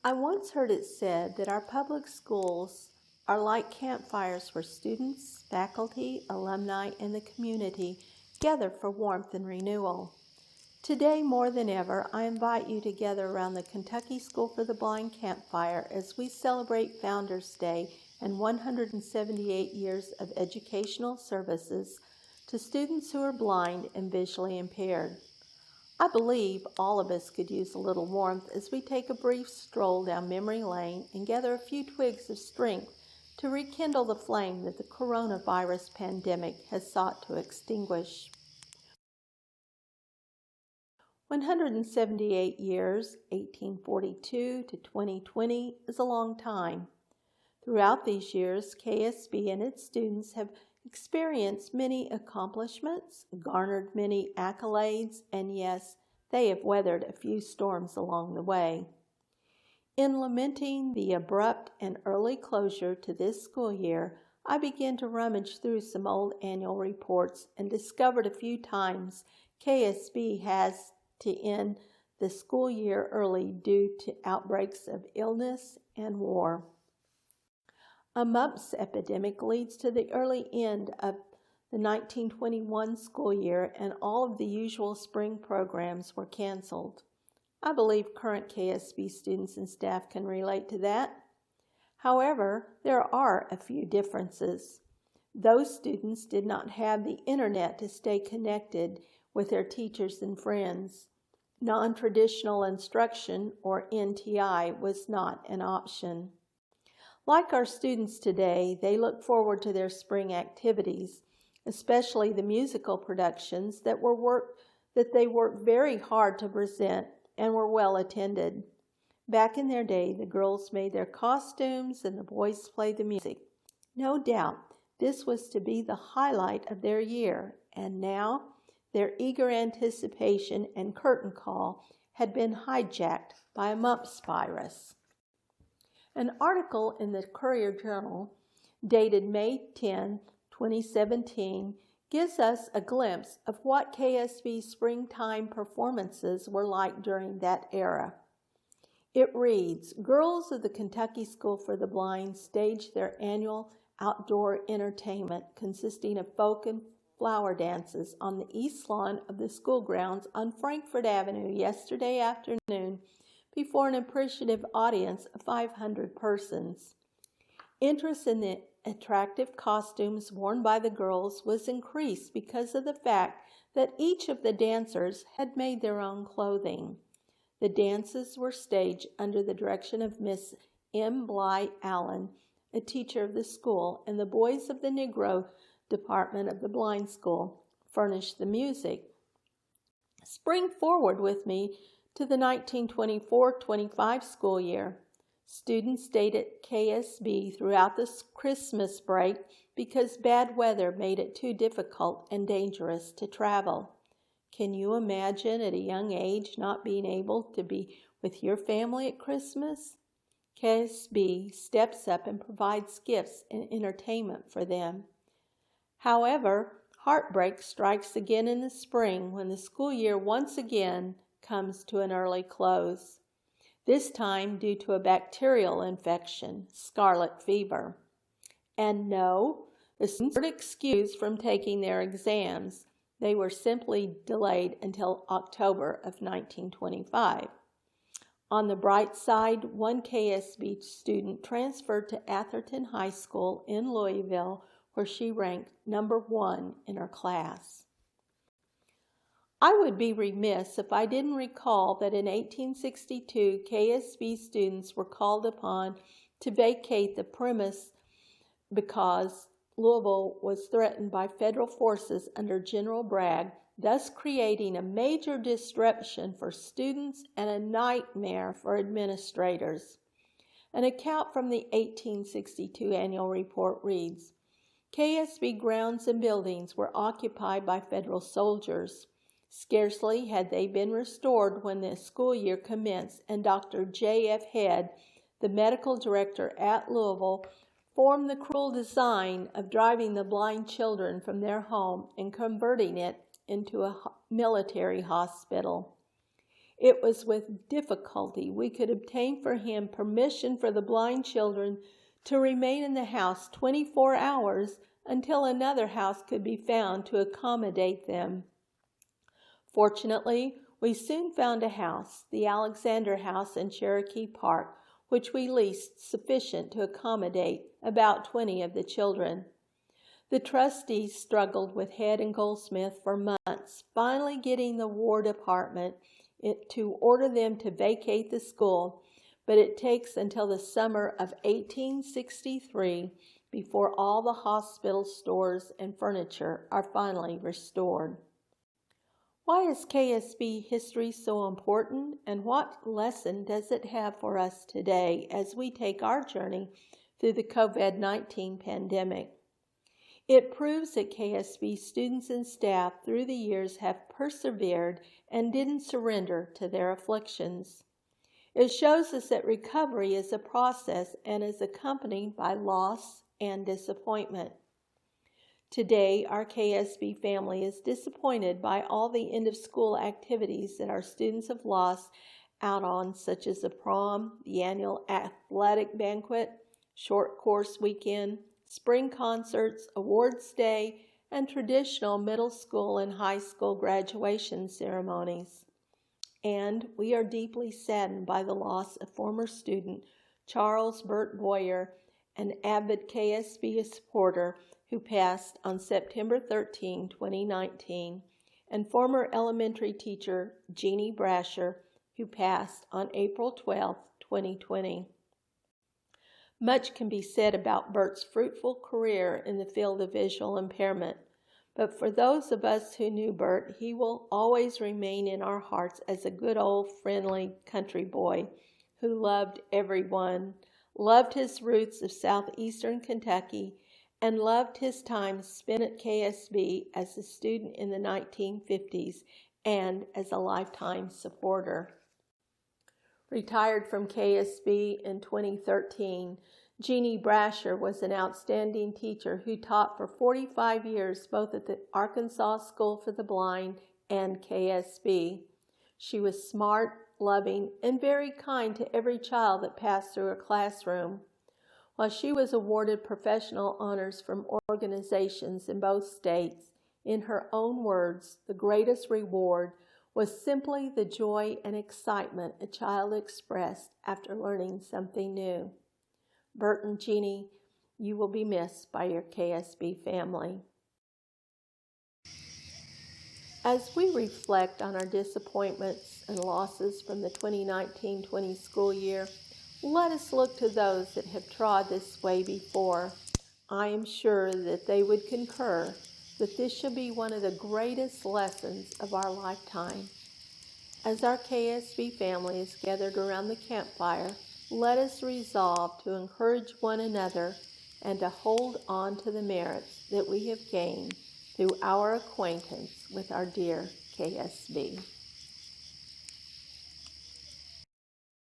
I once heard it said that our public schools are like campfires where students, faculty, alumni, and the community gather for warmth and renewal. Today, more than ever, I invite you to gather around the Kentucky School for the Blind campfire as we celebrate Founders Day and 178 years of educational services to students who are blind and visually impaired. I believe all of us could use a little warmth as we take a brief stroll down memory lane and gather a few twigs of strength to rekindle the flame that the coronavirus pandemic has sought to extinguish. 178 years, 1842 to 2020, is a long time. Throughout these years, KSB and its students have experienced many accomplishments, garnered many accolades, and yes, they have weathered a few storms along the way. In lamenting the abrupt and early closure to this school year, I began to rummage through some old annual reports and discovered a few times KSB has to end the school year early due to outbreaks of illness and war. A mumps epidemic leads to the early end of the 1921 school year, and all of the usual spring programs were canceled. I believe current KSB students and staff can relate to that. However, there are a few differences. Those students did not have the internet to stay connected with their teachers and friends. Non-traditional instruction, or NTI, was not an option. Like our students today, they look forward to their spring activities, especially the musical productions that they worked very hard to present and were well attended. Back in their day, the girls made their costumes and the boys played the music. No doubt, this was to be the highlight of their year, and now their eager anticipation and curtain call had been hijacked by a mumps virus. An article in the Courier-Journal dated May 10, 2017, gives us a glimpse of what KSB springtime performances were like during that era. It reads, "Girls of the Kentucky School for the Blind staged their annual outdoor entertainment consisting of folk and flower dances on the east lawn of the school grounds on Frankfort Avenue yesterday afternoon before an appreciative audience of 500 persons. Interest in the attractive costumes worn by the girls was increased because of the fact that each of the dancers had made their own clothing. The dances were staged under the direction of Miss M. Bly Allen, a teacher of the school, and the boys of the Negro department of the blind school furnished the music. Spring forward with me to the 1924-25 school year. Students stayed at KSB throughout the Christmas break because bad weather made it too difficult and dangerous to travel. Can you imagine at a young age not being able to be with your family at Christmas? KSB steps up and provides gifts and entertainment for them. However, heartbreak strikes again in the spring when the school year once again comes to an early close, this time due to a bacterial infection, scarlet fever. And no, the students weren't excused from taking their exams. They were simply delayed until October of 1925. On the bright side, one KSB student transferred to Atherton High School in Louisville, where she ranked number 1 in her class. I would be remiss if I didn't recall that in 1862, KSB students were called upon to vacate the premise because Louisville was threatened by federal forces under General Bragg, thus creating a major disruption for students and a nightmare for administrators. An account from the 1862 annual report reads, "KSB grounds and buildings were occupied by federal soldiers. Scarcely had they been restored when the school year commenced, and Dr. J.F. Head, the medical director at Louisville, formed the cruel design of driving the blind children from their home and converting it into a military hospital. It was with difficulty we could obtain for him permission for the blind children to remain in the house 24 hours until another house could be found to accommodate them. Fortunately, we soon found a house, the Alexander House in Cherokee Park, which we leased sufficient to accommodate about 20 of the children. The trustees struggled with Head and Goldsmith for months, finally getting the War Department to order them to vacate the school, but it takes until the summer of 1863 before all the hospital stores and furniture are finally restored. Why is KSB history so important, and what lesson does it have for us today as we take our journey through the COVID-19 pandemic? It proves that KSB students and staff through the years have persevered and didn't surrender to their afflictions. It shows us that recovery is a process and is accompanied by loss and disappointment. Today, our KSB family is disappointed by all the end-of-school activities that our students have lost out on, such as the prom, the annual athletic banquet, short course weekend, spring concerts, awards day, and traditional middle school and high school graduation ceremonies. And we are deeply saddened by the loss of former student Charles Burt Boyer, an avid KSB supporter who passed on September 13, 2019, and former elementary teacher Jeannie Brasher, who passed on April 12, 2020. Much can be said about Burt's fruitful career in the field of visual impairment, but for those of us who knew Burt, he will always remain in our hearts as a good old friendly country boy who loved everyone, loved his roots of southeastern Kentucky, and loved his time spent at KSB as a student in the 1950s and as a lifetime supporter. Retired from KSB in 2013, Jeannie Brasher was an outstanding teacher who taught for 45 years both at the Arkansas School for the Blind and KSB. She was smart, loving, and very kind to every child that passed through her classroom. While she was awarded professional honors from organizations in both states, in her own words, the greatest reward was simply the joy and excitement a child expressed after learning something new. Burt and Jeannie, you will be missed by your KSB family. As we reflect on our disappointments and losses from the 2019-20 school year, let us look to those that have trod this way before. I am sure that they would concur that this shall be one of the greatest lessons of our lifetime. As our KSB family is gathered around the campfire, let us resolve to encourage one another and to hold on to the merits that we have gained through our acquaintance with our dear KSB.